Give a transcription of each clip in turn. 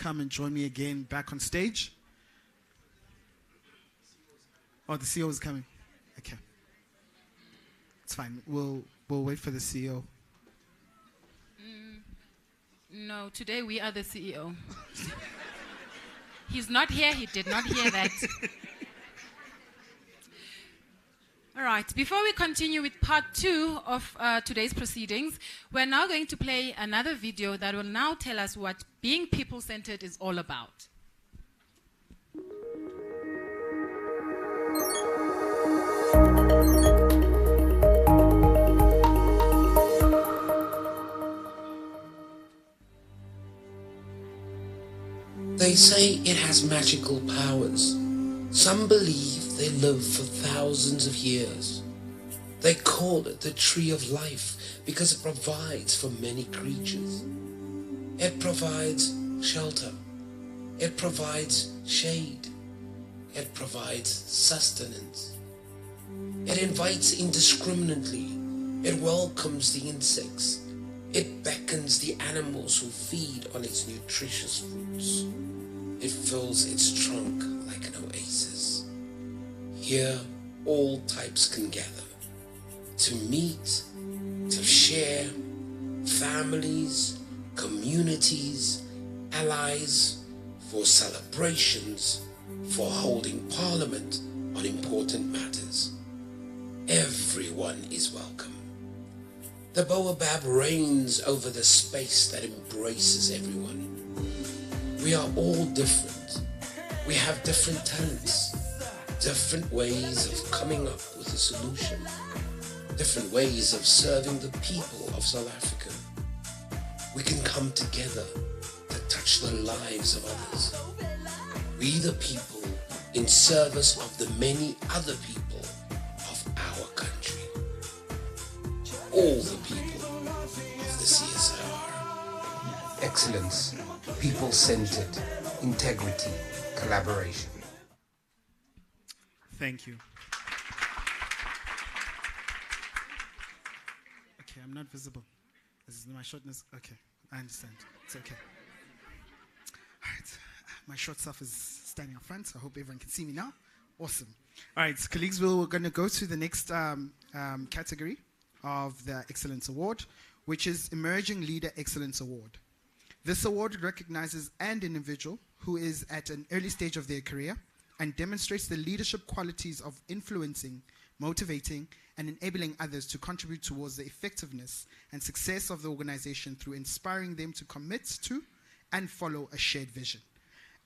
come and join me again back on stage? Oh, the CEO is coming. Okay. It's fine. We'll wait for the CEO. No, today we are the CEO. He's not here. He did not hear that. All right. Before we continue with part 2 of today's proceedings, we're now going to play another video that will now tell us what being people-centered is all about. They say it has magical powers. Some believe they live for thousands of years. They call it the tree of life because it provides for many creatures. It provides shelter. It provides shade. It provides sustenance. It invites indiscriminately. It welcomes the insects. It beckons the animals who feed on its nutritious fruits. It fills its trunk like an oasis. Here, all types can gather to meet, to share, families, communities, allies, for celebrations, for holding parliament on important matters. Everyone is welcome. The baobab reigns over the space that embraces everyone. We are all different. We have different talents, different ways of coming up with a solution, different ways of serving the people of South Africa. We can come together to touch the lives of others. We the people in service of the many other people of our country. All the people of the CSIR. Excellence, people-centered, integrity, collaboration. Thank you. Okay, I'm not visible. This is my shortness. Okay, I understand. It's okay. All right, my short self is standing up front, so I hope everyone can see me now. Awesome. All right, so colleagues, we're going to go to the next category of the Excellence Award, which is Emerging Leader Excellence Award. This award recognizes an individual who is at an early stage of their career and demonstrates the leadership qualities of influencing, motivating, and enabling others to contribute towards the effectiveness and success of the organization through inspiring them to commit to and follow a shared vision.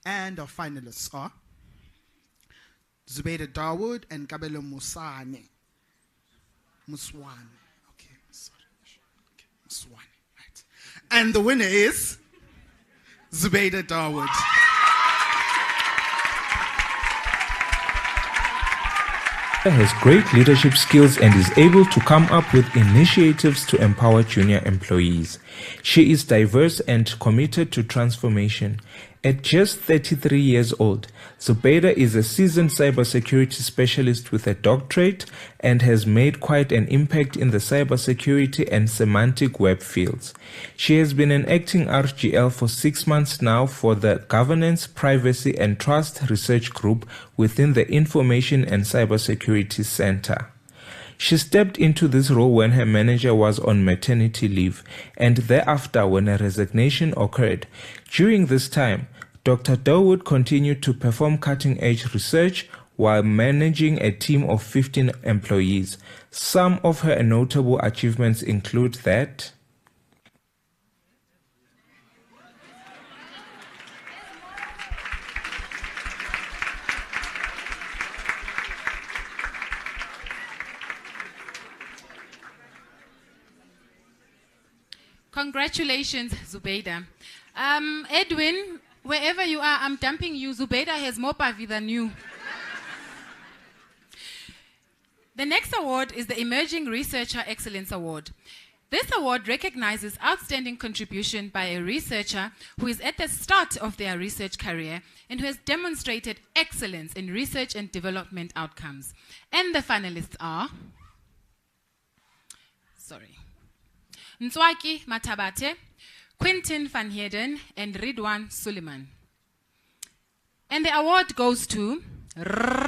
And our finalists are Zubaida Dawood and Kabelo Muswane. Muswane. Okay, sorry. Okay, Muswane. Right. And the winner is Zubaida Dawood. Has great leadership skills and is able to come up with initiatives to empower junior employees. She is diverse and committed to transformation. At just 33 years old, Zubaida is a seasoned cybersecurity specialist with a doctorate and has made quite an impact in the cybersecurity and semantic web fields. She has been an acting RGL for 6 months now for the Governance, Privacy and Trust Research Group within the Information and Cybersecurity Center. She stepped into this role when her manager was on maternity leave, and thereafter when a resignation occurred. During this time, Dr. Dawood continued to perform cutting-edge research while managing a team of 15 employees. Some of her notable achievements include that Congratulations, Zubaida. Edwin, wherever you are, I'm dumping you. Zubaida has more pavi than you. The next award is the Emerging Researcher Excellence Award. This award recognizes outstanding contribution by a researcher who is at the start of their research career and who has demonstrated excellence in research and development outcomes. And the finalists are... Ntswaki Mathabate, Quintin van Heerden, and Ridwan Suleiman. And the award goes to Ridwan.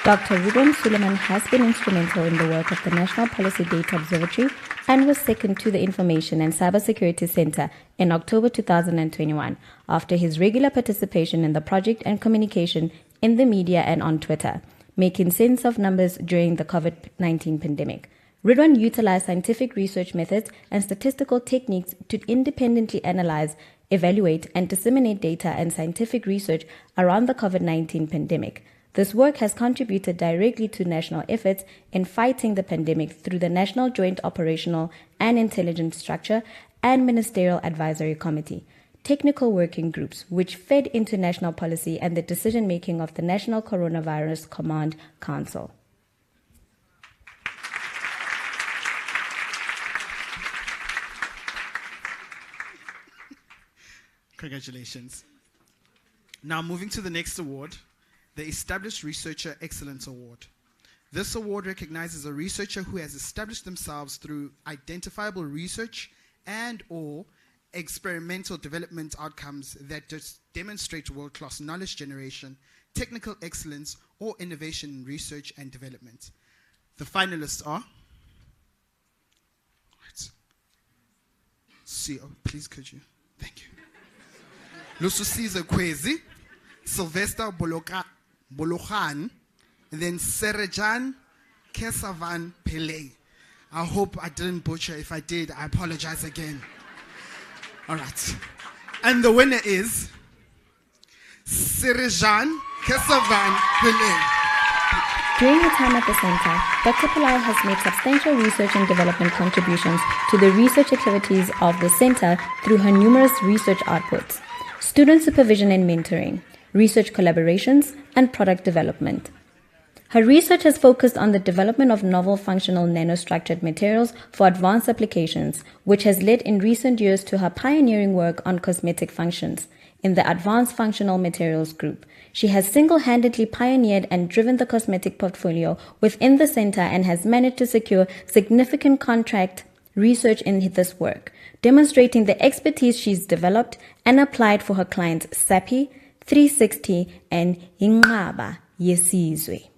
Dr. Ridwan Suleiman has been instrumental in the work of the National Policy Data Observatory and was second to the Information and Cybersecurity Center in October 2021 after his regular participation in the project and communication in the media and on Twitter, making sense of numbers during the COVID-19 pandemic. Ridwan utilized scientific research methods and statistical techniques to independently analyze, evaluate, and disseminate data and scientific research around the COVID-19 pandemic. This work has contributed directly to national efforts in fighting the pandemic through the National Joint Operational and Intelligence Structure and Ministerial Advisory Committee, technical working groups which fed into national policy and the decision-making of the National Coronavirus Command Council. Congratulations. Now moving to the next award, the Established Researcher Excellence Award. This award recognizes a researcher who has established themselves through identifiable research and/or experimental development outcomes that just demonstrate world-class knowledge generation, technical excellence, or innovation in research and development. The finalists are... Please could you? Thank you. Lususize Kwezi, Sylvester Bolokhan, and then Serejan Kesavan Pele. I hope I didn't butcher. If I did, I apologize again. All right. And the winner is Serejan Kesavan Pele. During her time at the center, Dr. Pillai has made substantial research and development contributions to the research activities of the center through her numerous research outputs, student supervision and mentoring, research collaborations, and product development. Her research has focused on the development of novel functional nanostructured materials for advanced applications, which has led in recent years to her pioneering work on cosmetic functions. In the Advanced Functional Materials Group, she has single-handedly pioneered and driven the cosmetic portfolio within the center and has managed to secure significant contract research in this work, demonstrating the expertise she's developed and applied for her clients SAPI, 360, and Inqaba Yesizwe.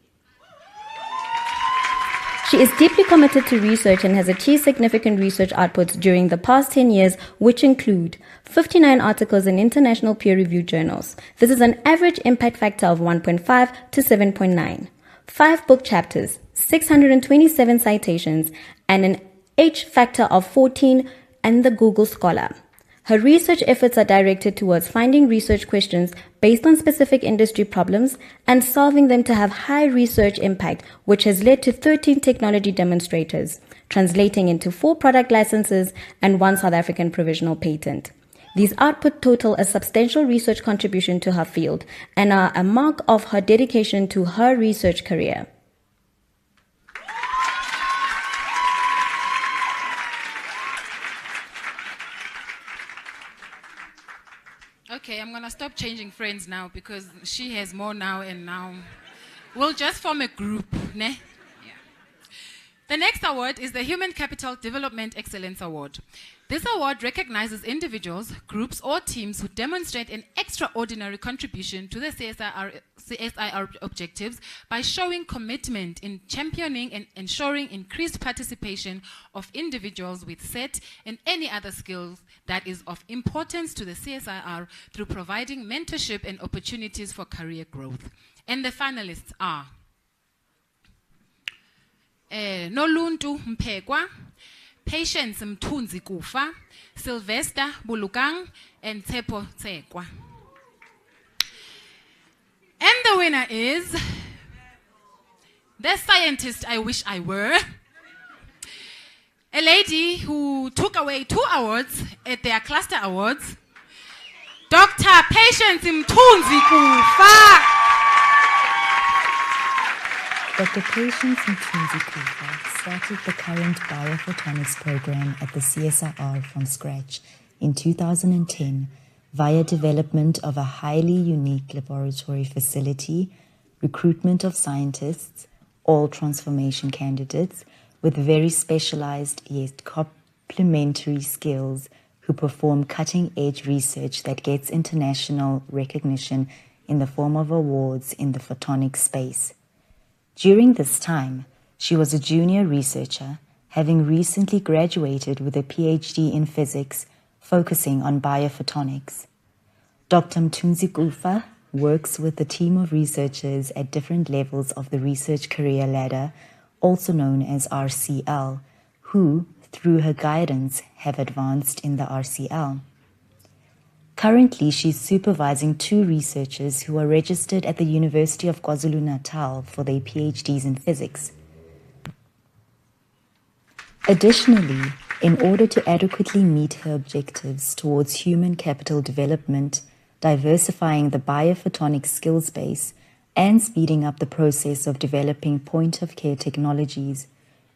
She is deeply committed to research and has achieved significant research outputs during the past 10 years, which include 59 articles in international peer-reviewed journals. This is an average impact factor of 1.5 to 7.9. 5 book chapters, 627 citations, and an H factor of 14 and the Google Scholar. Her research efforts are directed towards finding research questions based on specific industry problems and solving them to have high research impact, which has led to 13 technology demonstrators, translating into 4 product licenses and 1 South African provisional patent. These output total a substantial research contribution to her field and are a mark of her dedication to her research career. Okay, I'm going to stop changing friends now because she has more now and now. We'll just form a group, ne? Yeah. The next award is the Human Capital Development Excellence Award. This award recognizes individuals, groups, or teams who demonstrate an extraordinary contribution to the CSIR objectives by showing commitment in championing and ensuring increased participation of individuals with SET and any other skills that is of importance to the CSIR through providing mentorship and opportunities for career growth. And the finalists are Noluntu Mpekwa, Patience Mthunzi Kufa, Sylvester Bulukang, and Tepo Tsekwa. And the winner is the scientist I wish I were, a lady who took away 2 awards at their cluster awards, Dr. Patience Mthunzi Kufa. Dr. Patience Mthunzi Kufa started the current biophotonics program at the CSIR from scratch in 2010 via development of a highly unique laboratory facility, recruitment of scientists, all transformation candidates, with very specialized yet complementary skills who perform cutting-edge research that gets international recognition in the form of awards in the photonics space. During this time, she was a junior researcher, having recently graduated with a PhD in physics, focusing on biophotonics. Dr. Mthunzi Kufa works with a team of researchers at different levels of the research career ladder, also known as RCL, who, through her guidance, have advanced in the RCL. Currently, she's supervising 2 researchers who are registered at the University of KwaZulu-Natal for their PhDs in physics. Additionally, in order to adequately meet her objectives towards human capital development, diversifying the biophotonics skills base, and speeding up the process of developing point-of-care technologies,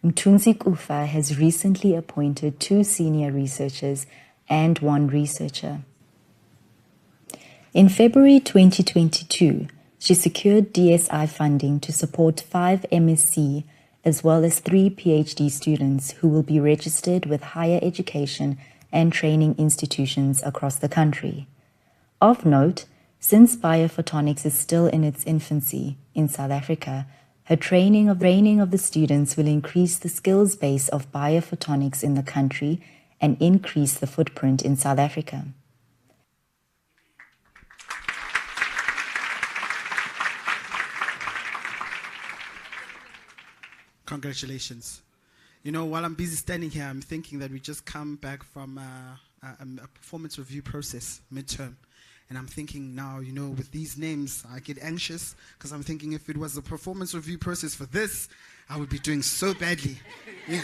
Mthunzi Kufa has recently appointed 2 senior researchers and 1 researcher. In February 2022, she secured DSI funding to support 5 MSc as well as 3 PhD students who will be registered with higher education and training institutions across the country. Of note, since biophotonics is still in its infancy in South Africa, her training of the students will increase the skills base of biophotonics in the country and increase the footprint in South Africa. Congratulations. You know, while I'm busy standing here, I'm thinking that we just come back from a performance review process, midterm. And I'm thinking now, you know, with these names, I get anxious because I'm thinking if it was a performance review process for this, I would be doing so badly. Yeah.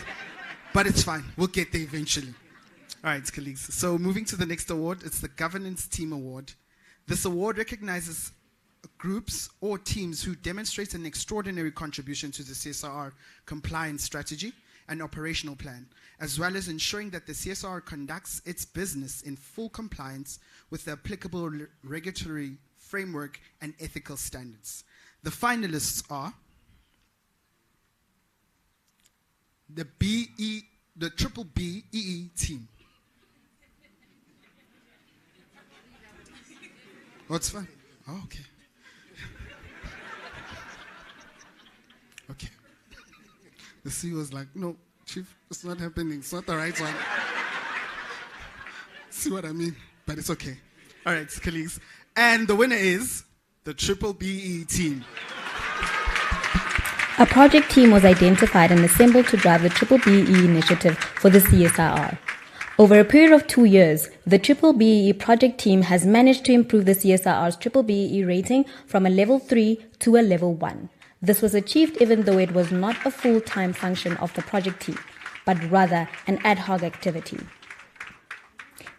But it's fine. We'll get there eventually. All right, colleagues. So moving to the next award, it's the Governance Team Award. This award recognizes groups or teams who demonstrate an extraordinary contribution to the CSIR compliance strategy and operational plan, as well as ensuring that the CSIR conducts its business in full compliance with the applicable regulatory framework and ethical standards. The finalists are the Triple BEE team. What's fun? Oh, okay. Okay. The CEO was like, no, Chief, it's not happening. It's not the right one. See what I mean? But it's okay. All right, colleagues. And the winner is the Triple BE team. A project team was identified and assembled to drive the Triple BE initiative for the CSIR. Over a period of 2 years, the Triple BE project team has managed to improve the CSIR's Triple BE rating from a level 3 to a level 1. This was achieved even though it was not a full-time function of the project team, but rather an ad hoc activity.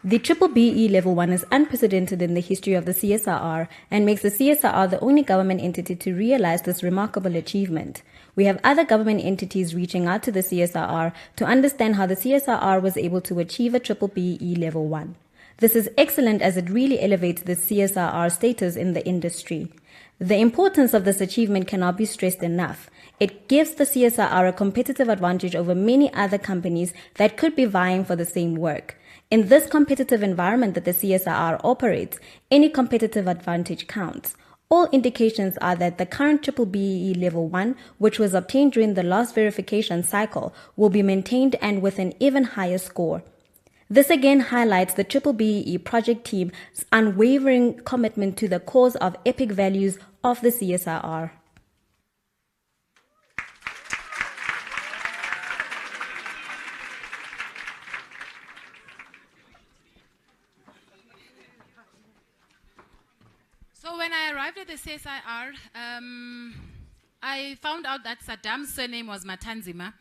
The Triple BE Level 1 is unprecedented in the history of the CSIR and makes the CSIR the only government entity to realize this remarkable achievement. We have other government entities reaching out to the CSIR to understand how the CSIR was able to achieve a Triple BE Level 1. This is excellent as it really elevates the CSIR status in the industry. The importance of this achievement cannot be stressed enough. It gives the CSIR a competitive advantage over many other companies that could be vying for the same work. In this competitive environment that the CSIR operates, any competitive advantage counts. All indications are that the current Triple BE Level 1, which was obtained during the last verification cycle, will be maintained and with an even higher score. This again highlights the Triple BE project team's unwavering commitment to the cause of epic values of the CSIR. So when I arrived at the CSIR, I found out that Saddam's surname was Matanzima,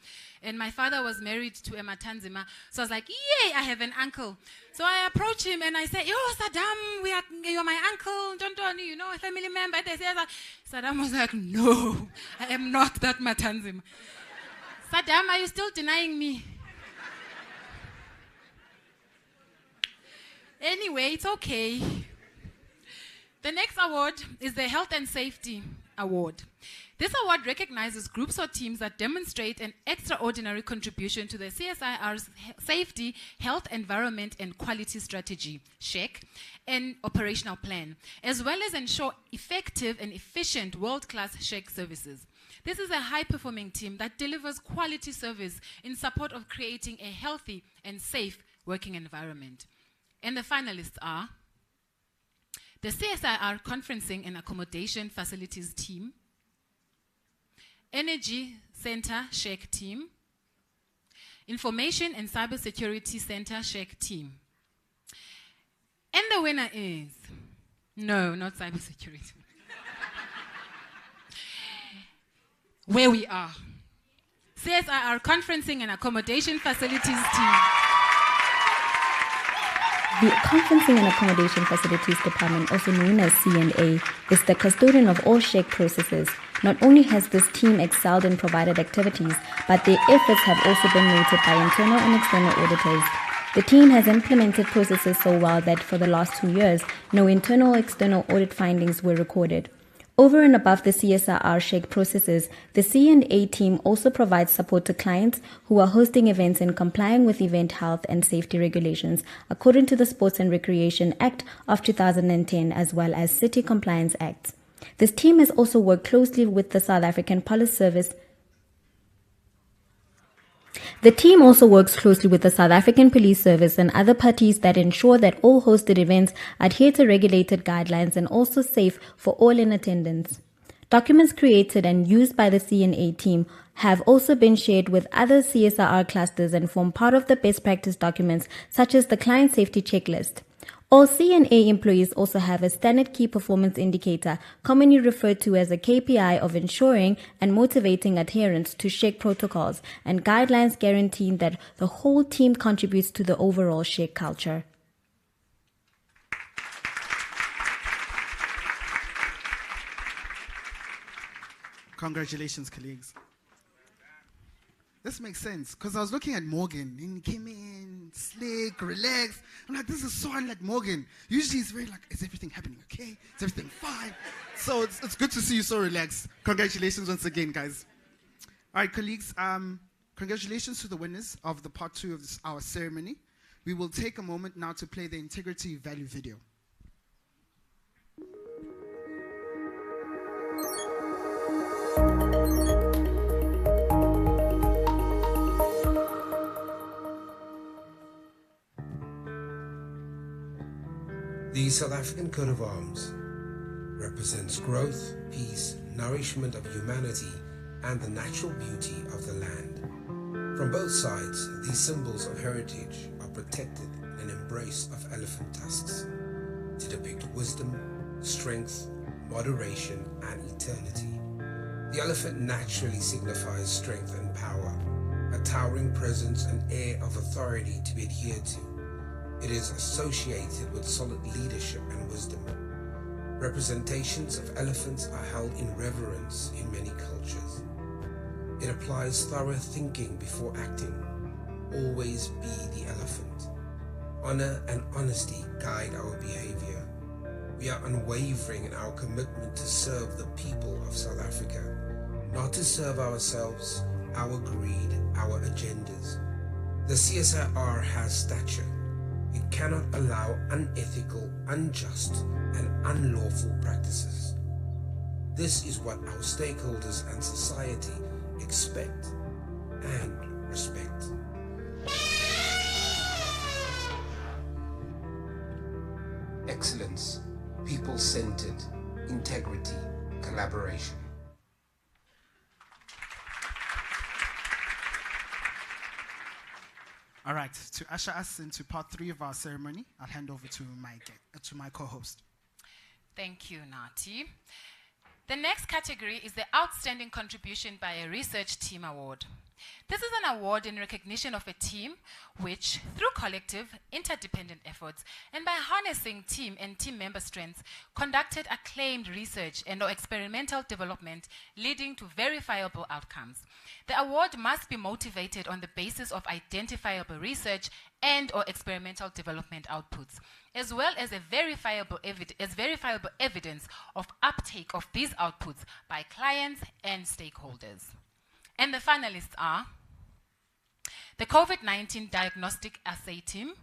and my father was married to a Matanzima. So I was like, yay, I have an uncle. So I approached him and I said, yo, Saddam, you're my uncle, don't you know, a family member. They said, Saddam was like, no, I am not that Matanzima. Saddam, are you still denying me? Anyway, it's okay. The next award is the Health and Safety Award. This award recognizes groups or teams that demonstrate an extraordinary contribution to the CSIR's Safety, Health, Environment and Quality Strategy, SHEQ, and operational plan, as well as ensure effective and efficient world-class SHEQ services. This is a high-performing team that delivers quality service in support of creating a healthy and safe working environment. And the finalists are the CSIR Conferencing and Accommodation Facilities Team, Energy Center SHEQ Team, Information and Cybersecurity Center SHEQ Team. And the winner is, no, not cybersecurity. Where we are. CSIR Conferencing and Accommodation Facilities Team. The Conferencing and Accommodation Facilities Department, also known as C&A, is the custodian of all SHEQ processes. Not only has this team excelled in provided activities, but their efforts have also been noted by internal and external auditors. The team has implemented processes so well that for the last 2 years, no internal or external audit findings were recorded. Over and above the CSIR SHEQ processes, the C&A team also provides support to clients who are hosting events and complying with event health and safety regulations according to the Sports and Recreation Act of 2010 as well as City Compliance Acts. This team has also worked closely with the South African Police Service. The team also works closely with the South African Police Service and other parties that ensure that all hosted events adhere to regulated guidelines and also safe for all in attendance. Documents created and used by the C&A team have also been shared with other CSIR clusters and form part of the best practice documents such as the Client Safety Checklist. All C&A employees also have a standard key performance indicator, commonly referred to as a KPI, of ensuring and motivating adherence to SHEQ protocols and guidelines, guaranteeing that the whole team contributes to the overall SHEQ culture. Congratulations, colleagues. This makes sense, because I was looking at Morgan, and he came in, slick, relaxed. I'm like, this is so unlike Morgan. Usually he's very like, is everything happening okay? Is everything fine? So it's good to see you so relaxed. Congratulations once again, guys. All right, colleagues, congratulations to the winners of the part 2 of our ceremony. We will take a moment now to play the Integrity Value video. The South African coat of arms represents growth, peace, nourishment of humanity, and the natural beauty of the land. From both sides, these symbols of heritage are protected in an embrace of elephant tusks to depict wisdom, strength, moderation, and eternity. The elephant naturally signifies strength and power, a towering presence and air of authority to be adhered to. It is associated with solid leadership and wisdom. Representations of elephants are held in reverence in many cultures. It applies thorough thinking before acting. Always be the elephant. Honor and honesty guide our behavior. We are unwavering in our commitment to serve the people of South Africa, not to serve ourselves, our greed, our agendas. The CSIR has stature. It cannot allow unethical, unjust, and unlawful practices. This is what our stakeholders and society expect and respect. Excellence, people-centered, integrity, collaboration. All right, to usher us into part 3 of our ceremony, I'll hand over to my co-host. Thank you, Nati. The next category is the Outstanding Contribution by a Research Team Award. This is an award in recognition of a team which, through collective, interdependent efforts, and by harnessing team and team member strengths, conducted acclaimed research and/or experimental development leading to verifiable outcomes. The award must be motivated on the basis of identifiable research and/or experimental development outputs, as well as verifiable evidence of uptake of these outputs by clients and stakeholders. And the finalists are the COVID-19 Diagnostic Assay Team,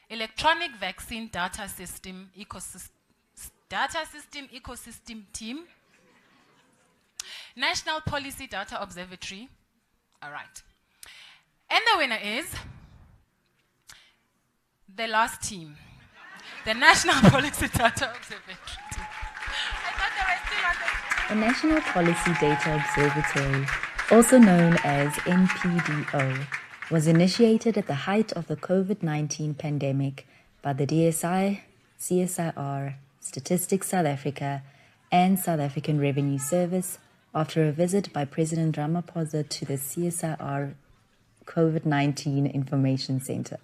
Electronic Vaccine Data System Ecosystem Team, National Policy Data Observatory. All right. And the winner is the last team, the National Policy Data Observatory team. I thought they were still on the... The National Policy Data Observatory, also known as NPDO, was initiated at the height of the COVID-19 pandemic by the DSI, CSIR, Statistics South Africa, and South African Revenue Service after a visit by President Ramaphosa to the CSIR COVID-19 Information Centre.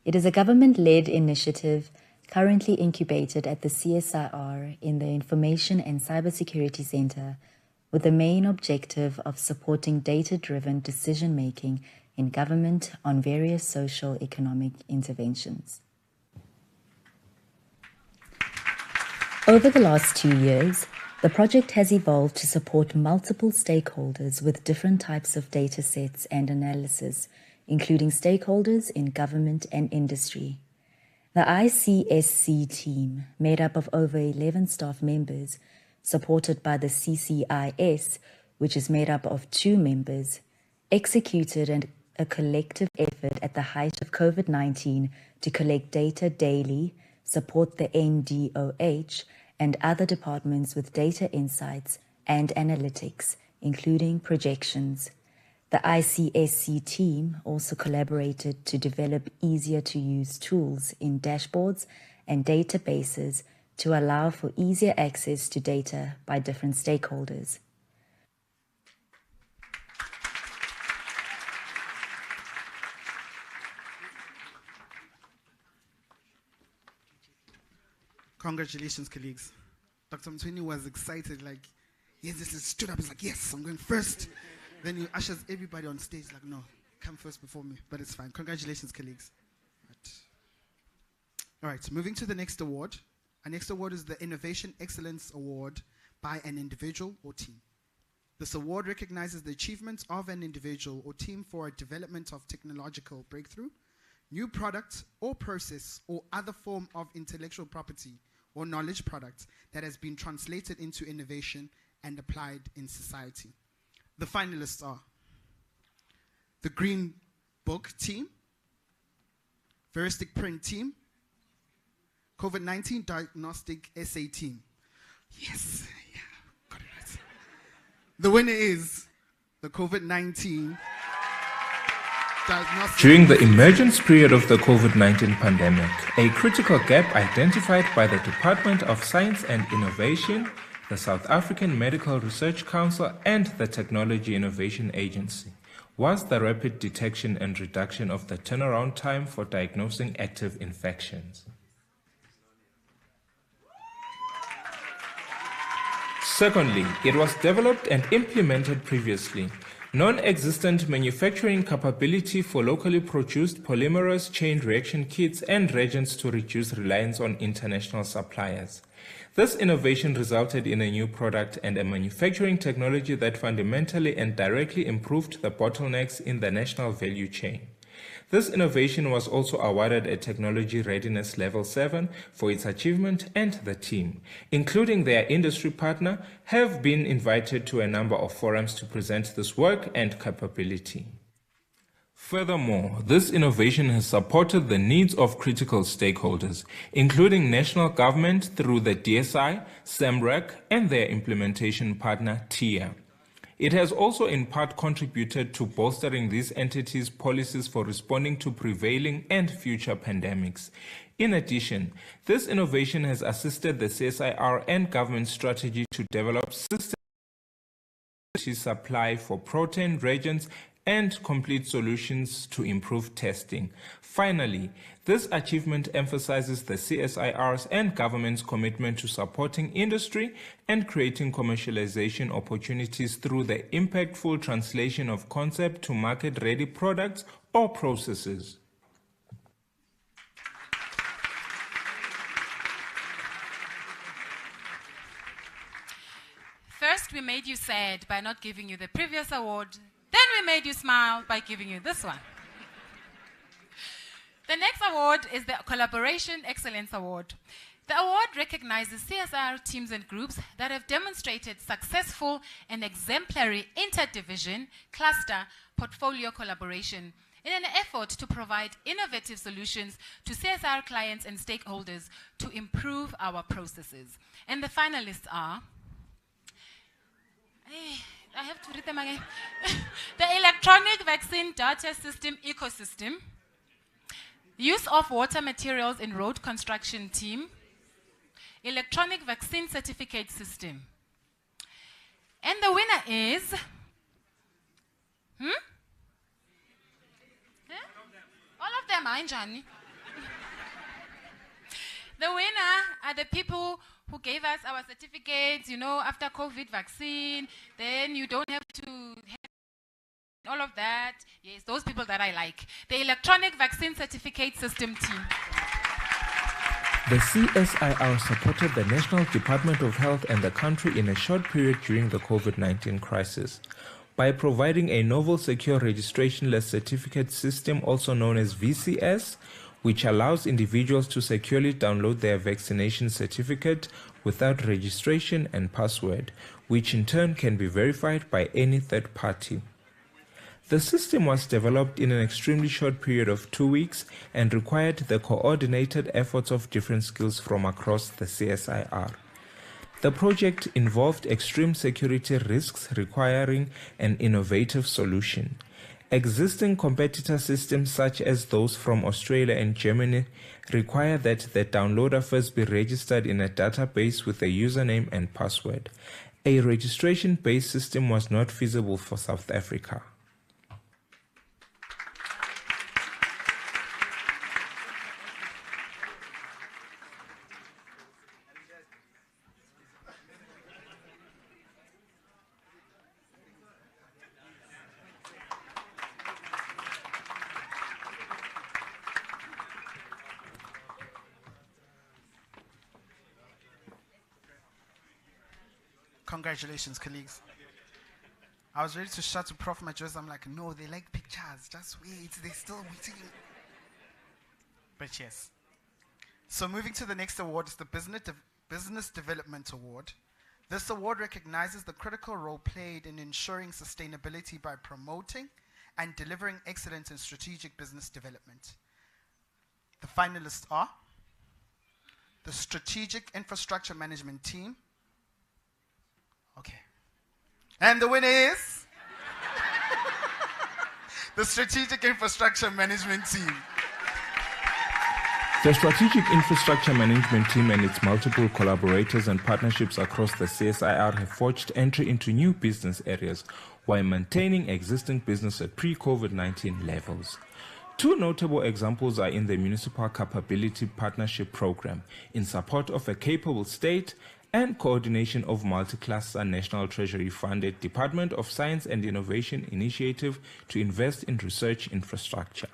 It is a government-led initiative currently incubated at the CSIR in the Information and Cybersecurity Centre, with the main objective of supporting data-driven decision-making in government on various social-economic interventions. Over the last 2 years, the project has evolved to support multiple stakeholders with different types of data sets and analysis, including stakeholders in government and industry. The ICSC team, made up of over 11 staff members, supported by the CCIS, which is made up of 2 members, executed a collective effort at the height of COVID-19 to collect data daily, support the NDOH and other departments with data insights and analytics, including projections. The ICSC team also collaborated to develop easier-to-use tools in dashboards and databases to allow for easier access to data by different stakeholders. Congratulations, colleagues. Dr. Mtweni was excited, like, yes, this is stood up. He's like, yes, I'm going first. Then he ushers everybody on stage, like, no, come first before me. But it's fine. Congratulations, colleagues. All right, moving to the next award. Our next award is the Innovation Excellence Award by an individual or team. This award recognizes the achievements of an individual or team for a development of technological breakthrough, new product or process, or other form of intellectual property or knowledge product that has been translated into innovation and applied in society. The finalists are the Green Book team, Veristic Print team, COVID-19 Diagnostic Assay team. Yes, yeah, got it right. The winner is the COVID-19 Diagnostic. During the emergence period of the COVID-19 pandemic, a critical gap identified by the Department of Science and Innovation, the South African Medical Research Council, and the Technology Innovation Agency was the rapid detection and reduction of the turnaround time for diagnosing active infections. Secondly, it was developed and implemented previously. Non-existent manufacturing capability for locally produced polymerase chain reaction kits and reagents to reduce reliance on international suppliers. This innovation resulted in a new product and a manufacturing technology that fundamentally and directly improved the bottlenecks in the national value chain. This innovation was also awarded a Technology Readiness Level 7 for its achievement, and the team, including their industry partner, have been invited to a number of forums to present this work and capability. Furthermore, this innovation has supported the needs of critical stakeholders, including national government through the DSI, SAMREC, and their implementation partner, TIA. It has also in part contributed to bolstering these entities' policies for responding to prevailing and future pandemics. In addition, this innovation has assisted the CSIR and government strategy to develop systems supply for protein reagents and complete solutions to improve testing. Finally, this achievement emphasizes the CSIR's and government's commitment to supporting industry and creating commercialization opportunities through the impactful translation of concept to market-ready products or processes. First, we made you sad by not giving you the previous award. Then we made you smile by giving you this one. The next award is the Collaboration Excellence Award. The award recognizes CSIR teams and groups that have demonstrated successful and exemplary interdivision, cluster, portfolio collaboration in an effort to provide innovative solutions to CSIR clients and stakeholders to improve our processes. And the finalists are... I have to read them again. The Electronic Vaccine Data System Ecosystem, Use of Water Materials in Road Construction Team, Electronic Vaccine Certificate System. And the winner is... All of them, Anjani. The winner are the people who gave us our certificates, you know, after COVID vaccine. Then you don't have to have all of that. Yes, those people that I like. The Electronic Vaccine Certificate System team. The CSIR supported the National Department of Health and the country in a short period during the COVID-19 crisis by providing a novel secure registration-less certificate system, also known as VCS, which allows individuals to securely download their vaccination certificate without registration and password, which in turn can be verified by any third party. The system was developed in an extremely short period of 2 weeks and required the coordinated efforts of different skills from across the CSIR. The project involved extreme security risks requiring an innovative solution. Existing competitor systems such as those from Australia and Germany require that the downloader first be registered in a database with a username and password. A registration-based system was not feasible for South Africa. Congratulations, colleagues. I was ready to shout to Prof. Majosa. I'm like, no, they like pictures. Just wait. They're still waiting. But yes. So moving to the next award is the Business Development Award. This award recognizes the critical role played in ensuring sustainability by promoting and delivering excellence in strategic business development. The finalists are the Strategic Infrastructure Management Team. Okay. And the winner is the Strategic Infrastructure Management Team. The Strategic Infrastructure Management Team and its multiple collaborators and partnerships across the CSIR have forged entry into new business areas while maintaining existing business at pre-COVID-19 levels. Two notable examples are in the Municipal Capability Partnership Program in support of a capable state and coordination of multi-cluster National Treasury-funded Department of Science and Innovation initiative to invest in research infrastructure.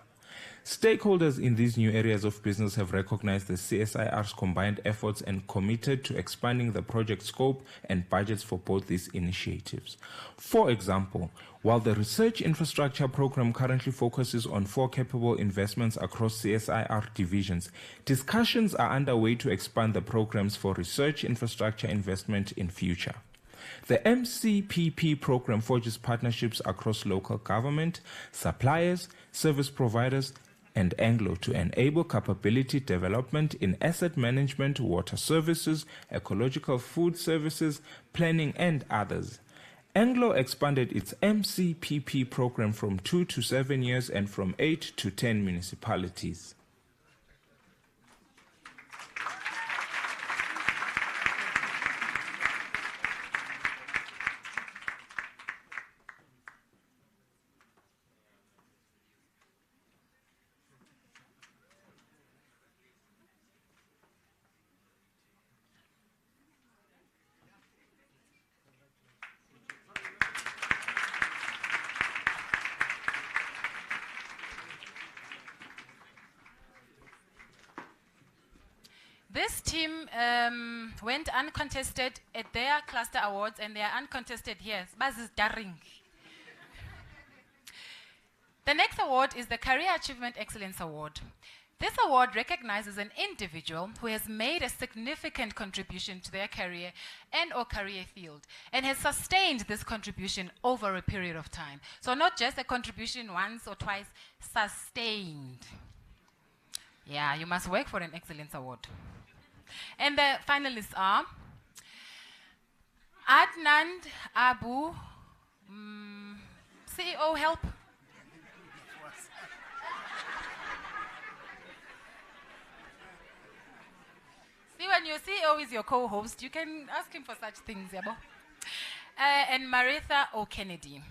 Stakeholders in these new areas of business have recognized the CSIR's combined efforts and committed to expanding the project scope and budgets for both these initiatives. For example, while the Research Infrastructure Program currently focuses on 4 capable investments across CSIR divisions, discussions are underway to expand the programs for research infrastructure investment in future. The MCPP program forges partnerships across local government, suppliers, service providers, and Anglo to enable capability development in asset management, water services, ecological food services, planning, and others. Anglo expanded its MCPP program from 2 to 7 years and from 8 to 10 municipalities. This team went uncontested at their cluster awards, and they are uncontested here. Baz is daring. The next award is the Career Achievement Excellence Award. This award recognizes an individual who has made a significant contribution to their career and/or career field and has sustained this contribution over a period of time. So not just a contribution once or twice, sustained. Yeah, you must work for an excellence award. And the finalists are Adnan Abu, CEO help. See, when your CEO is your co-host, you can ask him for such things, Yabo. And Maritha O'Kennedy.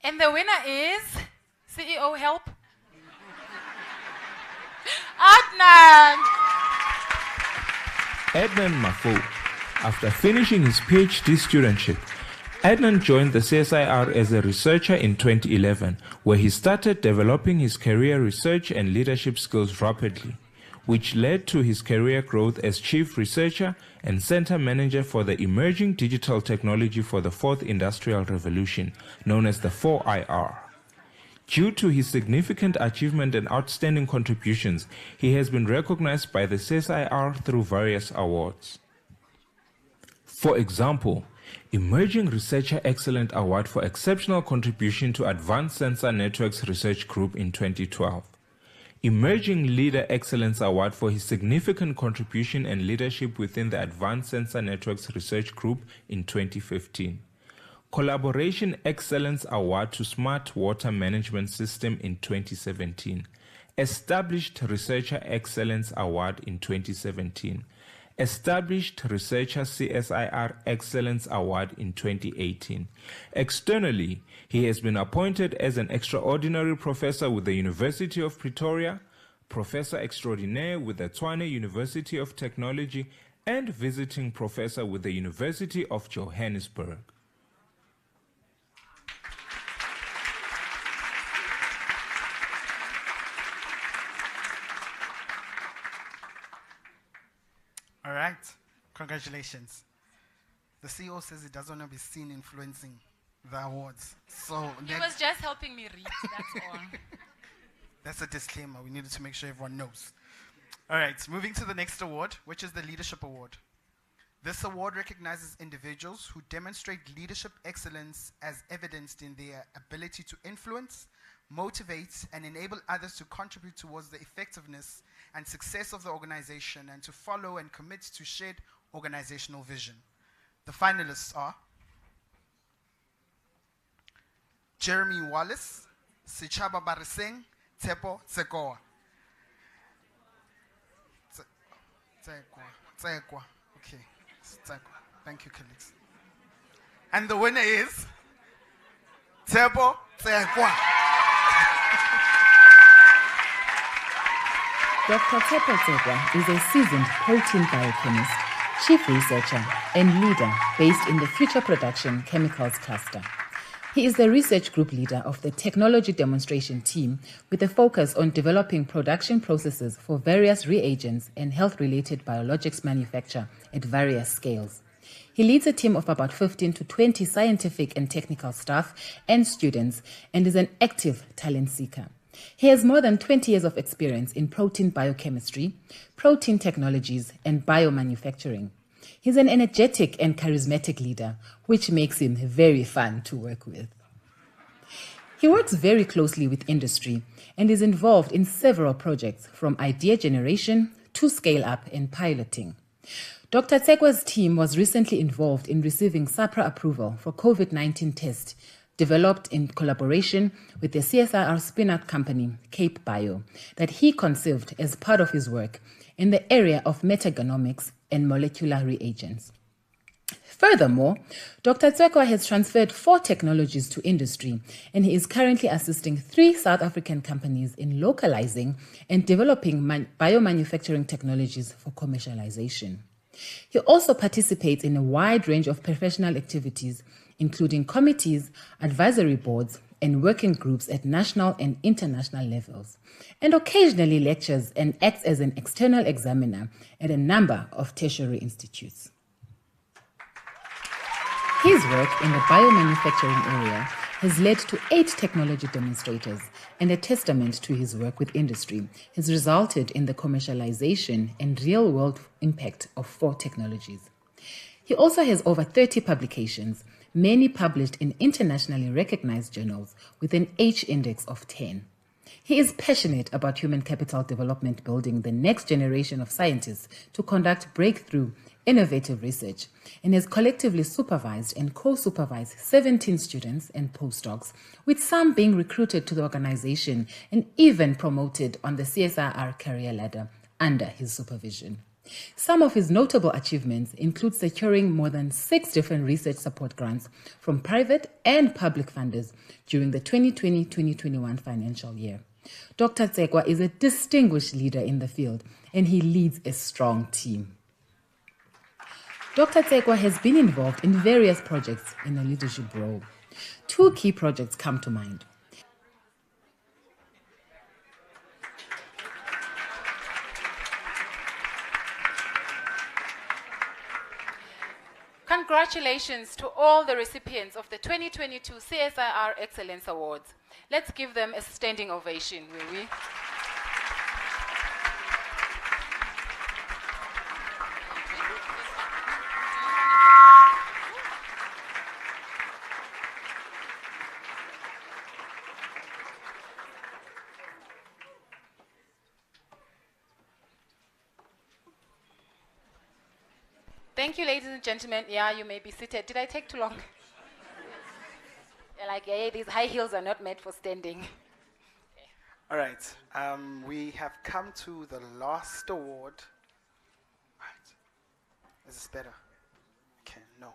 And the winner is CEO help. Adnan! Adnan Mafo. After finishing his PhD studentship, Adnan joined the CSIR as a researcher in 2011, where he started developing his career research and leadership skills rapidly, which led to his career growth as chief researcher and center manager for the emerging digital technology for the fourth industrial revolution, known as the 4IR. Due to his significant achievement and outstanding contributions, he has been recognized by the CSIR through various awards. For example, Emerging Researcher Excellence Award for exceptional contribution to Advanced Sensor Networks Research Group in 2012. Emerging Leader Excellence Award for his significant contribution and leadership within the Advanced Sensor Networks Research Group in 2015. Collaboration Excellence Award to Smart Water Management System in 2017. Established Researcher Excellence Award in 2017. Established Researcher CSIR Excellence Award in 2018. Externally, he has been appointed as an extraordinary professor with the University of Pretoria, professor extraordinaire with the Tshwane University of Technology, and visiting professor with the University of Johannesburg. All right, congratulations. The CEO says he doesn't want to be seen influencing the awards. So He was just helping me read, that's all. that's a disclaimer. We needed to make sure everyone knows. All right, moving to the next award, which is the Leadership Award. This award recognizes individuals who demonstrate leadership excellence as evidenced in their ability to influence, motivate, and enable others to contribute towards the effectiveness and success of the organization and to follow and commit to shared organizational vision. The finalists are Jeremy Wallace, Sichaba Bariseng, Tepo Tsekoa. Tsekwa. Okay. Tsekwa. Thank you, colleagues. And the winner is Tepo Tsekwa. Dr. Tepo Tsekwa is a seasoned protein biochemist, chief researcher, and leader based in the Future Production Chemicals Cluster. He is the research group leader of the Technology Demonstration Team with a focus on developing production processes for various reagents and health-related biologics manufacture at various scales. He leads a team of about 15 to 20 scientific and technical staff and students and is an active talent seeker. He has more than 20 years of experience in protein biochemistry, protein technologies, and biomanufacturing. He's an energetic and charismatic leader, which makes him very fun to work with. He works very closely with industry and is involved in several projects from idea generation to scale-up and piloting. Dr. Tsekwa's team was recently involved in receiving SAPRA approval for COVID-19 tests developed in collaboration with the CSIR spin-out company, Cape Bio, that he conceived as part of his work in the area of metagenomics and molecular reagents. Furthermore, Dr. Tsekwa has transferred 4 technologies to industry, and he is currently assisting 3 South African companies in localizing and developing biomanufacturing technologies for commercialization. He also participates in a wide range of professional activities, including committees, advisory boards, and working groups at national and international levels, and occasionally lectures and acts as an external examiner at a number of tertiary institutes. His work in the biomanufacturing area has led to 8 technology demonstrators, and a testament to his work with industry has resulted in the commercialization and real-world impact of 4 technologies. He also has over 30 publications, many published in internationally recognized journals with an H index of 10. He is passionate about human capital development, building the next generation of scientists to conduct breakthrough, innovative research, and has collectively supervised and co-supervised 17 students and postdocs, with some being recruited to the organization and even promoted on the CSIR career ladder under his supervision. Some of his notable achievements include securing more than 6 different research support grants from private and public funders during the 2020-2021 financial year. Dr. Tsekwa is a distinguished leader in the field, and he leads a strong team. Dr. Tsekwa has been involved in various projects in a leadership role. 2 key projects come to mind. Congratulations to all the recipients of the 2022 CSIR Excellence Awards. Let's give them a standing ovation, will we? Thank you, ladies and gentlemen. Yeah, you may be seated. Did I take too long? You're like, hey, these high heels are not made for standing. All right. We have come to the last award. Right. Is this better? Okay, no.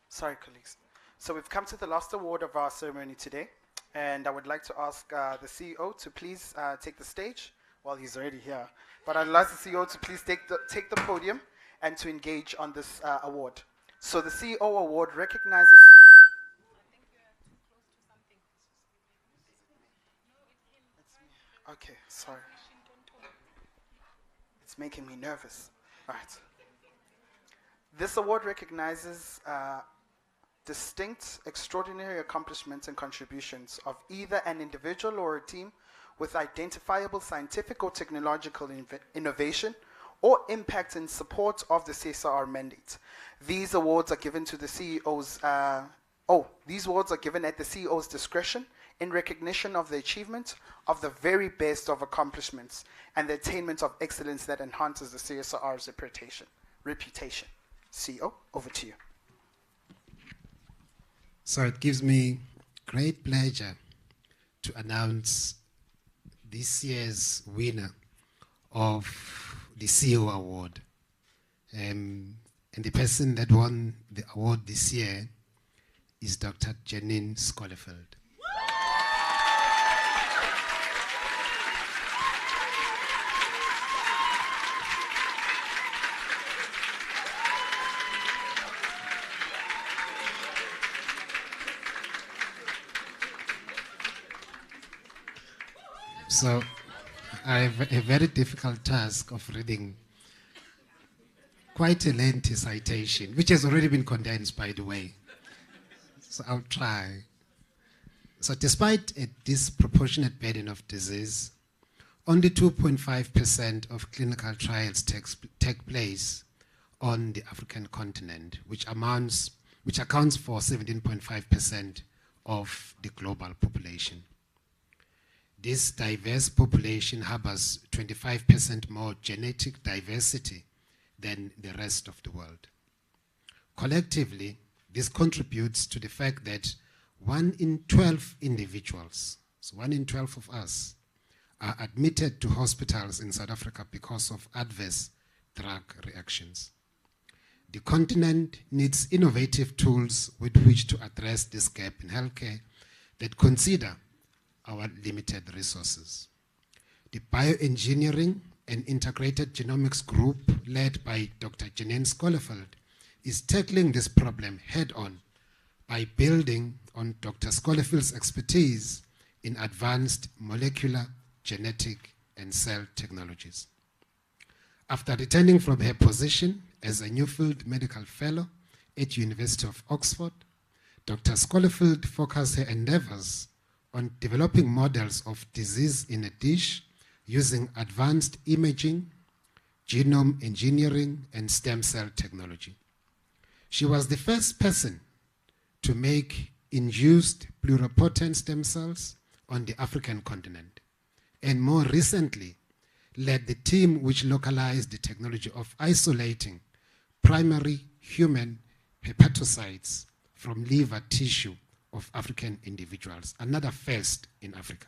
Sorry, colleagues. So we've come to the last award of our ceremony today. And I would like to ask the CEO to please take the stage. Well, he's already here. But I'd like the CEO to please take the podium and to engage on this award. So the CEO award recognizes... Okay, sorry. It's making me nervous. All right. This award recognizes distinct, extraordinary accomplishments and contributions of either an individual or a team with identifiable scientific or technological innovation or impact in support of the CSIR mandate. These awards are given to the CEO's. These awards are given at the CEO's discretion in recognition of the achievement of the very best of accomplishments and the attainment of excellence that enhances the CSIR's reputation. CEO, over to you. So it gives me great pleasure to announce this year's winner of the CEO award. And the person that won the award this year is Dr. Janine Skolefeld. So I have a very difficult task of reading quite a lengthy citation, which has already been condensed, by the way. So I'll try. So despite a disproportionate burden of disease, only 2.5% of clinical trials take place on the African continent, which accounts for 17.5% of the global population. This diverse population harbors 25% more genetic diversity than the rest of the world. Collectively, this contributes to the fact that 1 in 12 individuals, so 1 in 12 of us, are admitted to hospitals in South Africa because of adverse drug reactions. The continent needs innovative tools with which to address this gap in healthcare that consider our limited resources. The Bioengineering and Integrated Genomics Group, led by Dr. Janine Skolefeld, is tackling this problem head-on by building on Dr. Schollefield's expertise in advanced molecular, genetic, and cell technologies. After returning from her position as a Newfield Medical Fellow at University of Oxford, Dr. Scholefield focused her endeavors on developing models of disease in a dish using advanced imaging, genome engineering, and stem cell technology. She was the first person to make induced pluripotent stem cells on the African continent, and more recently led the team which localized the technology of isolating primary human hepatocytes from liver tissue of African individuals, another first in Africa.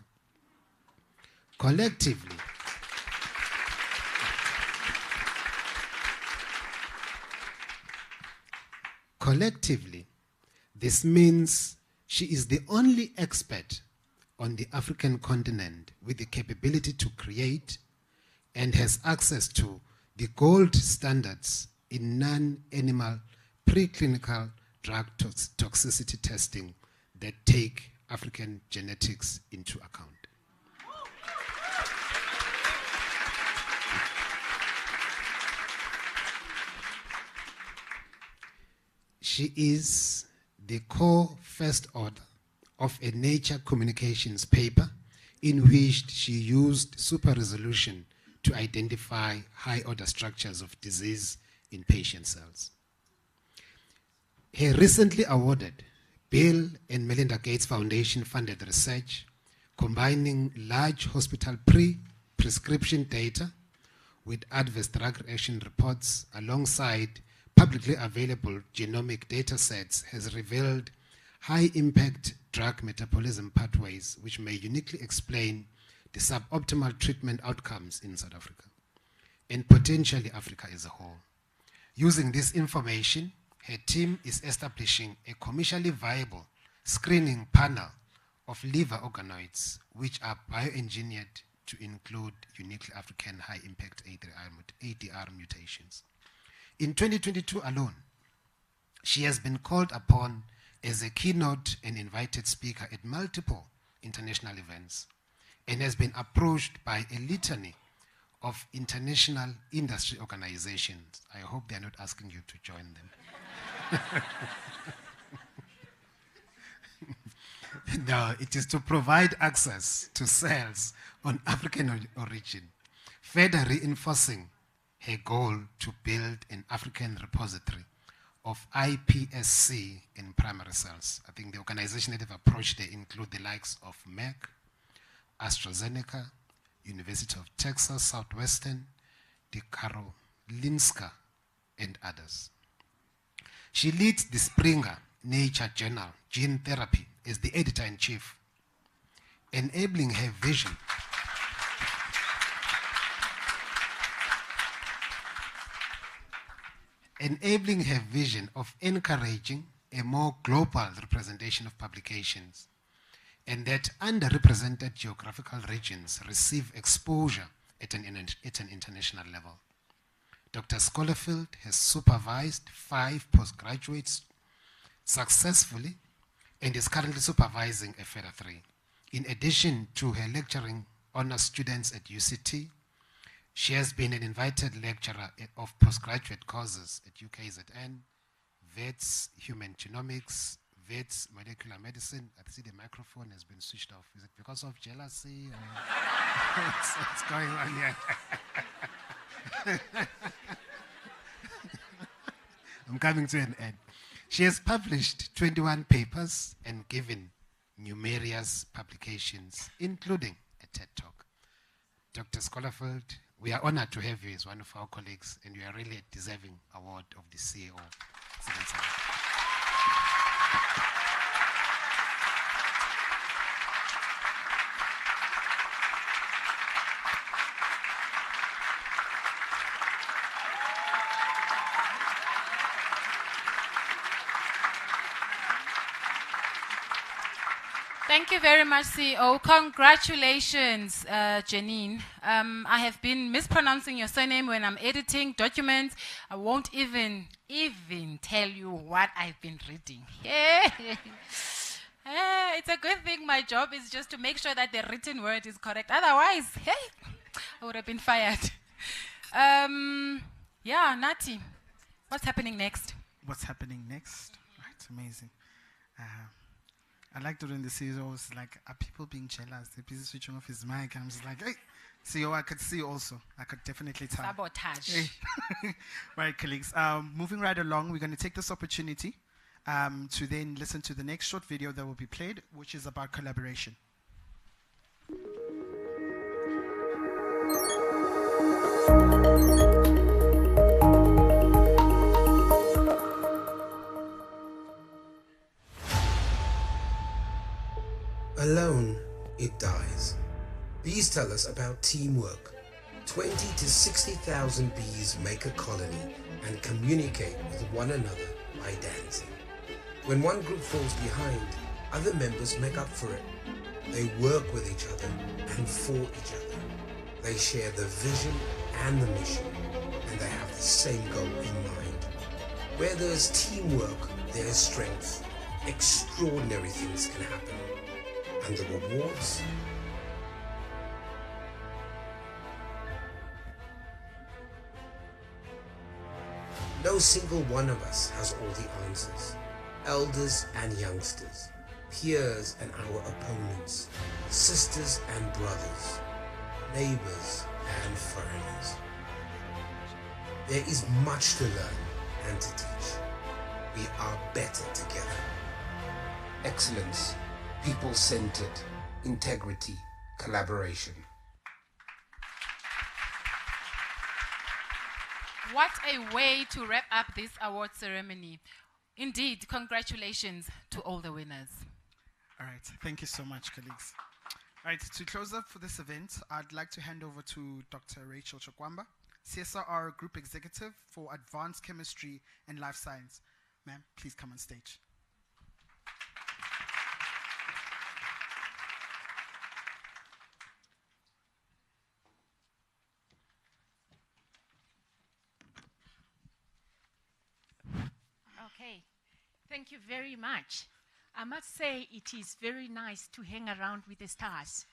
Collectively, this means she is the only expert on the African continent with the capability to create and has access to the gold standards in non-animal preclinical drug toxicity testing that take African genetics into account. She is the co-first author of a Nature Communications paper in which she used super resolution to identify high-order structures of disease in patient cells. Her recently awarded Bill and Melinda Gates Foundation funded research combining large hospital prescription data with adverse drug reaction reports alongside publicly available genomic data sets has revealed high-impact drug metabolism pathways which may uniquely explain the suboptimal treatment outcomes in South Africa and potentially Africa as a whole. Using this information, her team is establishing a commercially viable screening panel of liver organoids which are bioengineered to include uniquely African high-impact ADR mutations. In 2022 alone, she has been called upon as a keynote and invited speaker at multiple international events and has been approached by a litany of international industry organizations. I hope they're not asking you to join them. No, it is to provide access to cells on African origin, further reinforcing her goal to build an African repository of iPSC in primary cells. I think the organization that have approached they include the likes of Merck, AstraZeneca, University of Texas Southwestern, the Karolinska, and others. She leads the Springer Nature journal, Gene Therapy, as the editor-in-chief, enabling her vision of encouraging a more global representation of publications and that underrepresented geographical regions receive exposure at an international level. Dr. Scholefield has supervised 5 postgraduates successfully and is currently supervising a further 3. In addition to her lecturing honor students at UCT, she has been an invited lecturer of postgraduate courses at UKZN, VETS, Human Genomics, VETS, Molecular Medicine. I see the microphone has been switched off. Is it because of jealousy? Or what's going on here? I'm coming to an end. She has published 21 papers and given numerous publications, including a TED Talk. Dr. Scholefield, we are honored to have you as one of our colleagues, and you are really a deserving award of the CEO. Thank you very much, CEO. Congratulations, Janine. I have been mispronouncing your surname when I'm editing documents. I won't even tell you what I've been reading. It's a good thing my job is just to make sure that the written word is correct. Otherwise, I would have been fired. Yeah, Nati, what's happening next? What's happening next? Right, amazing. I like during the CEO was like, are people being jealous? They're busy switching off his mic. I'm just like, hey, CEO, I could see also. I could definitely tell. Sabotage. Hey. Right, colleagues. Moving right along, we're going to take this opportunity to then listen to the next short video that will be played, which is about collaboration. Alone, it dies. Bees tell us about teamwork. 20 to 60,000 bees make a colony and communicate with one another by dancing. When one group falls behind, other members make up for it. They work with each other and for each other. They share the vision and the mission, and they have the same goal in mind. Where there's teamwork, there's strength. Extraordinary things can happen. And the rewards? No single one of us has all the answers. Elders and youngsters, peers and our opponents, sisters and brothers, neighbors and foreigners. There is much to learn and to teach. We are better together. Excellence, people-centered, integrity, collaboration. What a way to wrap up this award ceremony. Indeed, congratulations to all the winners. All right, thank you so much, colleagues. All right, to close up for this event, I'd like to hand over to Dr. Rachel Chokwamba, CSIR Group Executive for Advanced Chemistry and Life Science. Ma'am, please come on stage. Okay, thank you very much. I must say it is very nice to hang around with the stars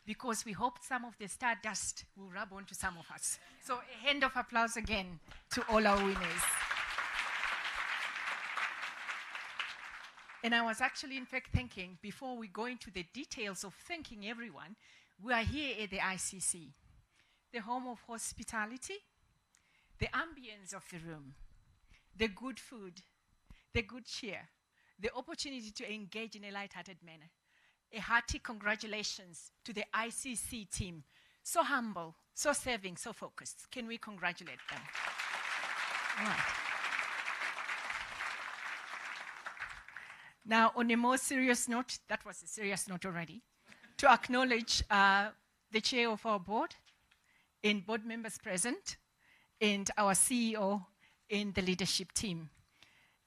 because we hope some of the star dust will rub onto some of us. So a hand of applause again to all our winners. And I was actually in fact thinking, before we go into the details of thanking everyone, we are here at the ICC, the home of hospitality, the ambience of the room, the good food, the good cheer, the opportunity to engage in a light-hearted manner. A hearty congratulations to the ICC team. So humble, so serving, so focused. Can we congratulate them? All right. Now, on a more serious note, that was a serious note already, to acknowledge the chair of our board and board members present and our CEO and the leadership team.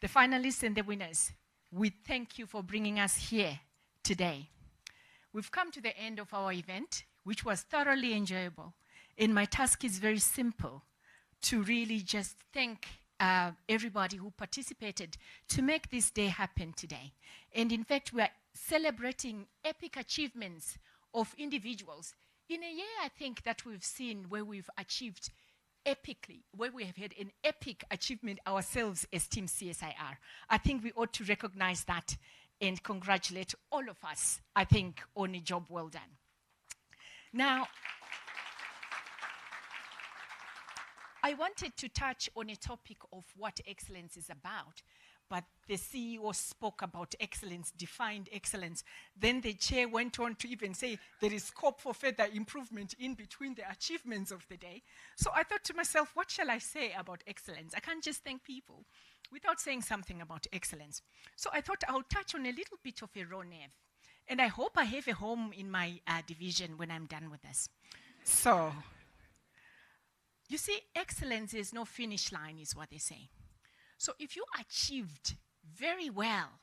The finalists and the winners, we thank you for bringing us here today. We've come to the end of our event, which was thoroughly enjoyable. And my task is very simple, to really just thank everybody who participated to make this day happen today. And in fact, we are celebrating epic achievements of individuals in a year, I think, that we've seen where we've achieved epically, where we have had an epic achievement ourselves as Team CSIR. I think we ought to recognize that and congratulate all of us, I think, on a job well done. Now, I wanted to touch on a topic of what excellence is about, but the CEO spoke about excellence, defined excellence. Then the chair went on to even say there is scope for further improvement in between the achievements of the day. So I thought to myself, what shall I say about excellence? I can't just thank people without saying something about excellence. So I thought I'll touch on a little bit of a raw nerve. And I hope I have a home in my division when I'm done with this. So, you see, excellence is no finish line, is what they say. So if you achieved very well,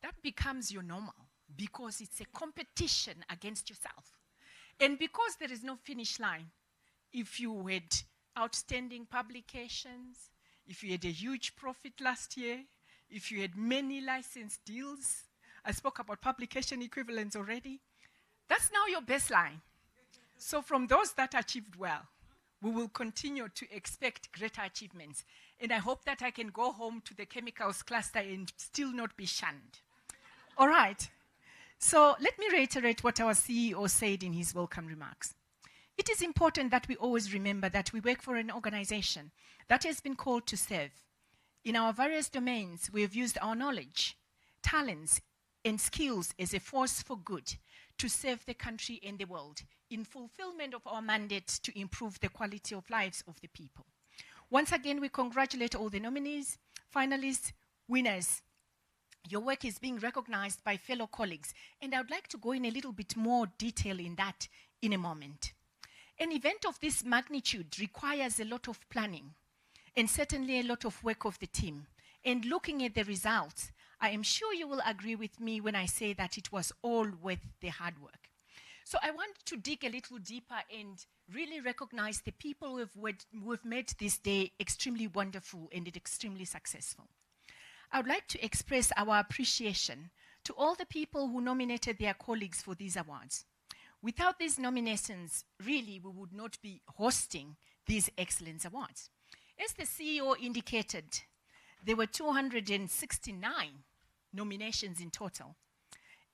that becomes your normal. because it's a competition against yourself. And because there is no finish line, if you had outstanding publications, if you had a huge profit last year, if you had many license deals, I spoke about publication equivalents already, that's now your baseline. So from those that achieved well, we will continue to expect greater achievements. And I hope that I can go home to the chemicals cluster and still not be shunned. All right. So let me reiterate what our CEO said in his welcome remarks. It is important that we always remember that we work for an organization that has been called to serve. In our various domains, we have used our knowledge, talents, and skills as a force for good to serve the country and the world in fulfillment of our mandate to improve the quality of lives of the people. Once again, we congratulate all the nominees, finalists, winners. Your work is being recognized by fellow colleagues, and I would like to go in a little bit more detail in that in a moment. An event of this magnitude requires a lot of planning, and certainly a lot of work of the team. And looking at the results, I am sure you will agree with me when I say that it was all worth the hard work. So I want to dig a little deeper and really recognize the people who have made this day extremely wonderful and extremely successful. I would like to express our appreciation to all the people who nominated their colleagues for these awards. Without these nominations, really, we would not be hosting these Excellence Awards. As the CEO indicated, there were 269 nominations in total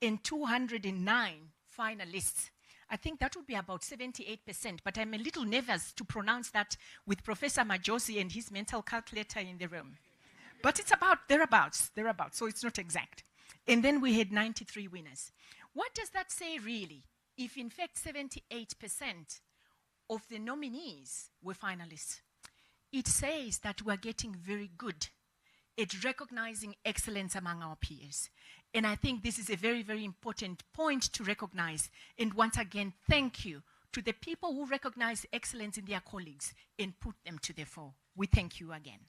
and 209 finalists. I think that would be about 78%, but I'm a little nervous to pronounce that with Professor Majosi and his mental calculator in the room. But it's about thereabouts, so it's not exact. And then we had 93 winners. What does that say really? If in fact 78% of the nominees were finalists, it says that we're getting very good at recognizing excellence among our peers. And I think this is a very, very important point to recognize. And once again, thank you to the people who recognize excellence in their colleagues and put them to the fore. We thank you again.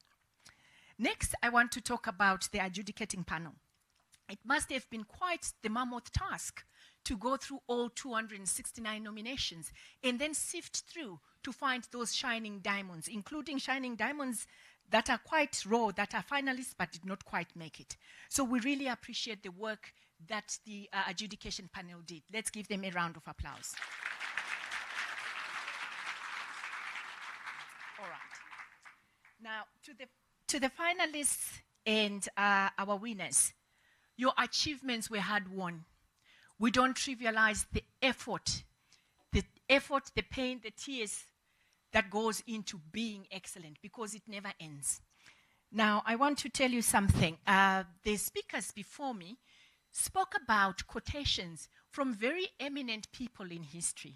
Next, I want to talk about the adjudicating panel. It must have been quite the mammoth task to go through all 269 nominations and then sift through to find those shining diamonds, including shining diamonds that are quite raw, that are finalists but did not quite make it. So we really appreciate the work that the adjudication panel did. Let's give them a round of applause. All right. Now, to the finalists and our winners, your achievements were hard-won. We don't trivialize the effort, the pain, the tears that goes into being excellent, because it never ends. Now, I want to tell you something. The speakers before me spoke about quotations from very eminent people in history.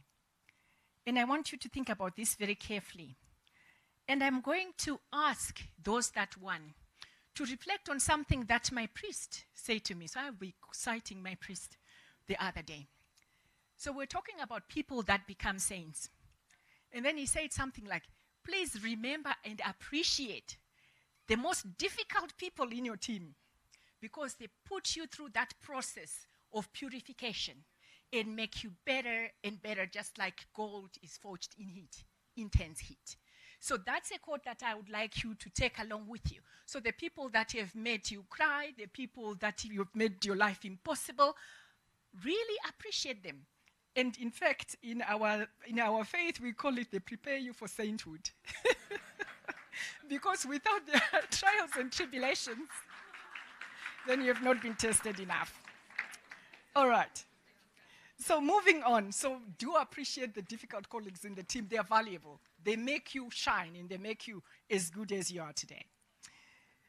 And I want you to think about this very carefully. And I'm going to ask those that won to reflect on something that my priest said to me. So I'll be citing my priest the other day. So we're talking about people that become saints. And then he said something like, please remember and appreciate the most difficult people in your team, because they put you through that process of purification and make you better and better, just like gold is forged in heat, intense heat. So that's a quote that I would like you to take along with you. So the people that have made you cry, the people that you've made your life impossible, really appreciate them. And in fact, in our faith, we call it they prepare you for sainthood. Because without the trials and tribulations, then you have not been tested enough. All right. So moving on. So do appreciate the difficult colleagues in the team. They are valuable. They make you shine and they make you as good as you are today.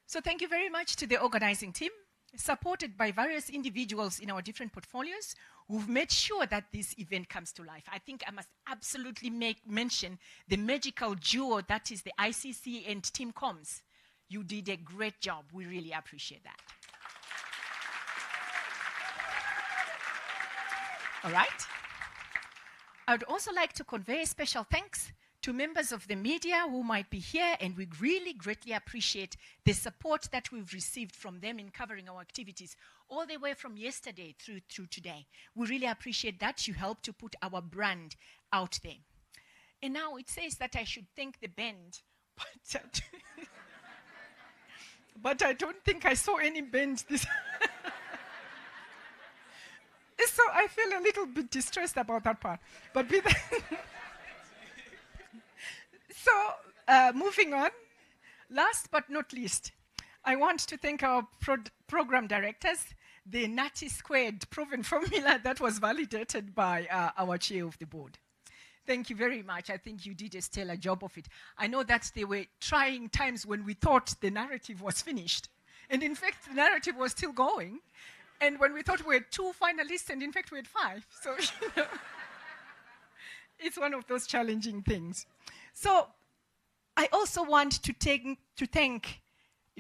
So thank you very much to the organizing team, supported by various individuals in our different portfolios who've made sure that this event comes to life. I think I must absolutely mention the magical duo that is the ICC and Team Comms. You did a great job. We really appreciate that. All right. I would also like to convey a special thanks to to members of the media who might be here, and we really greatly appreciate the support that we've received from them in covering our activities all the way from yesterday through today. We really appreciate that. You help to put our brand out there. And now it says that I should thank the band, but I don't think I saw any band this. So I feel a little bit distressed about that part. But with so moving on, last but not least, I want to thank our program directors, the NATI squared proven formula that was validated by our chair of the board. Thank you very much. I think you did a stellar job of it. I know that there were trying times when we thought the narrative was finished. And in fact, the narrative was still going. And when we thought we had 2 finalists, and in fact we had 5. So, it's one of those challenging things. So, I also want to thank,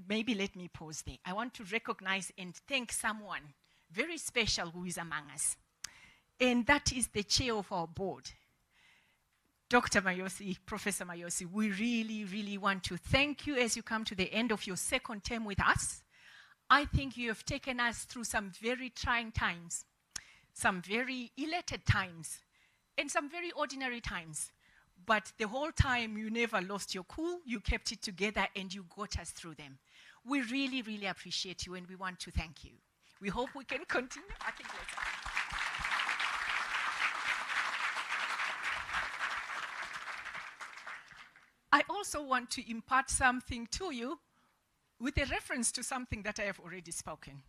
maybe let me pause there. I want to recognize and thank someone very special who is among us. And that is the chair of our board, Dr. Mayosi, Professor Mayosi. We really, really want to thank you as you come to the end of your 2nd term with us. I think you have taken us through some very trying times, some very elated times, and some very ordinary times. But the whole time, you never lost your cool, you kept it together, and you got us through them. We really, really appreciate you, and we want to thank you. We hope we can continue. I think later. I also want to impart something to you with a reference to something that I have already spoken.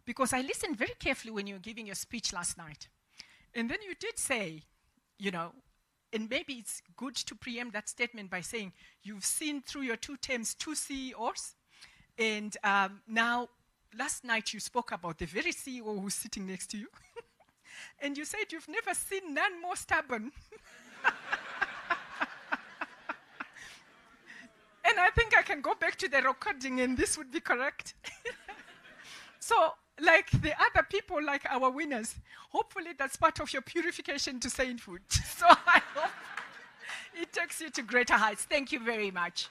Because I listened very carefully when you were giving your speech last night. And then you did say, you know, and maybe it's good to preempt that statement by saying, you've seen through your 2 terms 2 CEOs. And now, last night you spoke about the very CEO who's sitting next to you. And you said you've never seen none more stubborn. And I think I can go back to the recording and this would be correct. So, like the other people, like our winners, hopefully that's part of your purification to sainthood. So I hope it takes you to greater heights. Thank you very much.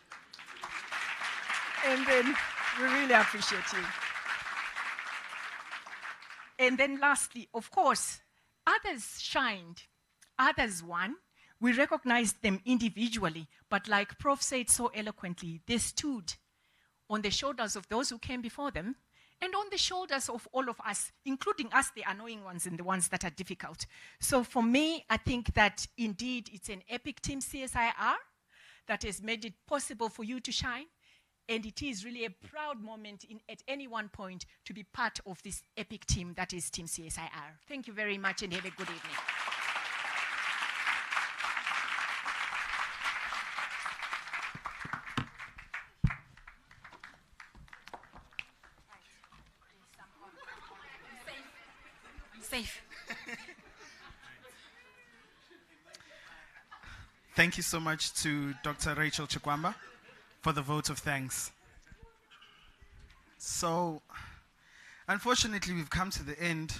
And then we really appreciate you. And then lastly, of course, others shined, others won. We recognized them individually, but like Prof said so eloquently, they stood on the shoulders of those who came before them and on the shoulders of all of us, including us, the annoying ones and the ones that are difficult. So for me, I think that indeed it's an epic team CSIR that has made it possible for you to shine. And it is really a proud moment at any one point to be part of this epic team that is Team CSIR. Thank you very much and have a good evening. Safe. Thank you so much to Dr. Rachel Chikwamba for the vote of thanks. So, unfortunately, we've come to the end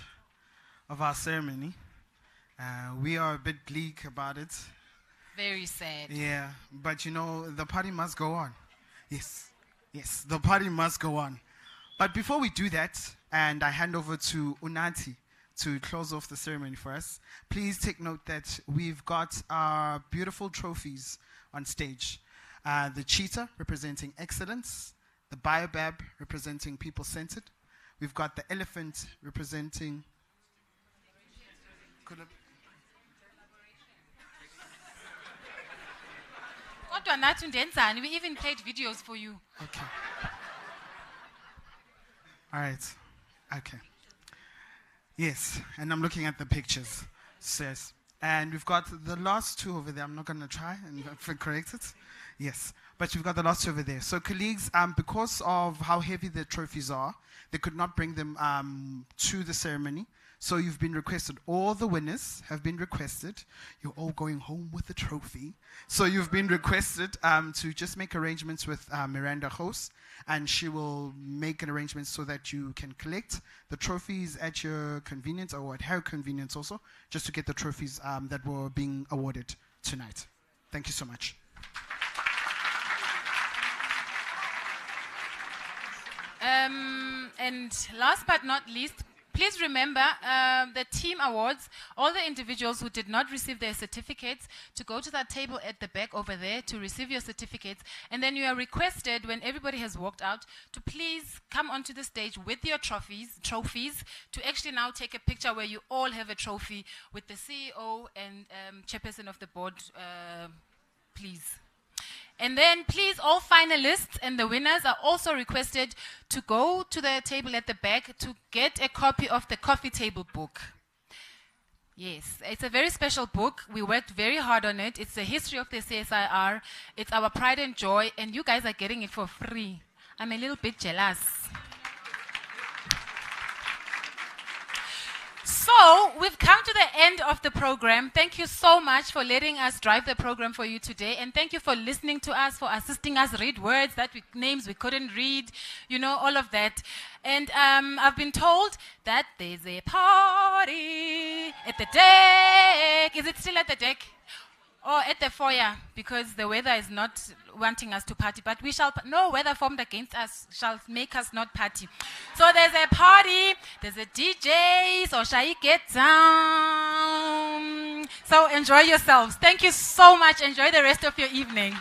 of our ceremony. We are a bit bleak about it. Very sad. Yeah, but you know, the party must go on. Yes, yes, the party must go on. But before we do that, and I hand over to Unati to close off the ceremony for us, please take note that we've got our beautiful trophies on stage. The cheetah representing excellence, the baobab representing people-centered. We've got the elephant representing... We even played videos for you. Okay. All right. Okay. Yes, and I'm looking at the pictures. Yes. And we've got the last 2 over there. I'm not going to try and correct it. Yes. But you've got the last 2 over there. So colleagues, because of how heavy the trophies are, they could not bring them to the ceremony. So you've been requested. All the winners have been requested. You're all going home with the trophy. So you've been requested to just make arrangements with Miranda Host, and she will make an arrangement so that you can collect the trophies at your convenience, or at her convenience also, just to get the trophies that were being awarded tonight. Thank you so much. And last but not least, please remember the team awards, all the individuals who did not receive their certificates, to go to that table at the back over there to receive your certificates. And then you are requested, when everybody has walked out, to please come onto the stage with your trophies, to actually now take a picture where you all have a trophy with the CEO and chairperson of the board, please. And then please, all finalists and the winners are also requested to go to the table at the back to get a copy of the coffee table book. Yes, it's a very special book. We worked very hard on it. It's the history of the CSIR. It's our pride and joy, and you guys are getting it for free. I'm a little bit jealous. So, we've come to the end of the program. Thank you so much for letting us drive the program for you today. And thank you for listening to us, for assisting us read words, names we couldn't read, you know, all of that. And I've been told that there's a party at the deck. Is it still at the deck? Or at the foyer, because the weather is not wanting us to party. But we shall, no weather formed against us shall make us not party. So there's a party, there's a DJ, so shall you get down? So enjoy yourselves. Thank you so much. Enjoy the rest of your evening.